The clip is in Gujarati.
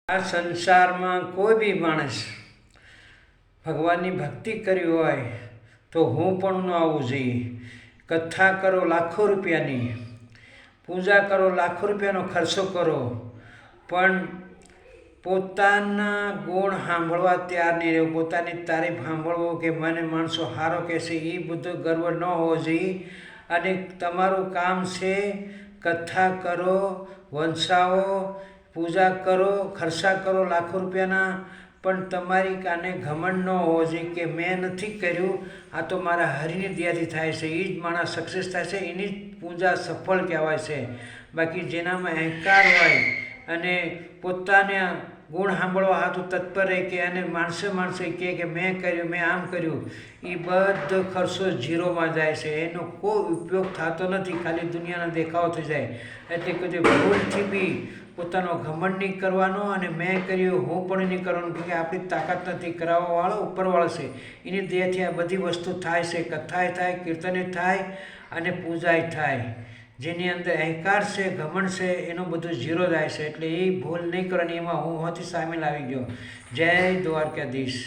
આ સંસારમાં કોઈ બી માણસ ભગવાનની ભક્તિ કરી હોય તો હું પણ ન આવવું જોઈએ. કથા કરો લાખો રૂપિયાની, પૂજા કરો લાખો રૂપિયાનો ખર્ચો કરો, પણ પોતાના ગુણ સાંભળવા તૈયાર નહીં રહેવું, પોતાની તારીફ સાંભળવો કે મને માણસો સારો કહેશે એ બધો ગર્વ ન હોવો જોઈએ. અને તમારું કામ છે કથા કરો, વંચાવો, પૂજા કરો, ખર્ચા કરો લાખો રૂપિયાના, પણ તમારી કાને ઘમંડ ન હોવો જોઈએ કે મેં નથી કર્યું, આ તો મારા હરિની દયાથી થાય છે. એ જ માણસ સક્સેસ થાય છે, એની જ પૂજા સફળ કહેવાય છે. બાકી જેનામાં અહંકાર હોય અને પોતાને ગુણ સાંભળવા હાથું તત્પર રહે કે અને માણસે કે મેં કર્યું, મેં આમ કર્યું, એ બધો ખર્ચો ઝીરોમાં જાય છે. એનો કોઈ ઉપયોગ થતો નથી, ખાલી દુનિયાનો દેખાવો થઈ જાય. એટલે કદી ભૂલથી બી પોતાનો ઘમંડ નહીં કરવાનો અને મેં કર્યું હું પણ નહીં કરવાનું, કે આપણી તાકાત નથી, કરાવવાવાળો ઉપરવાળો છે, એની દયાથી આ બધી વસ્તુ થાય છે. કથાએ થાય, કીર્તને થાય અને પૂજાય થાય. જેની અંદર અહંકાર છે, ઘમંડ છે, એનું બધું ઝીરો જાય છે. એટલે એ ભૂલ નહીં કરવાની, એમાં હું હોથી સામેલ આવી ગયો. જય દ્વારકાધીશ.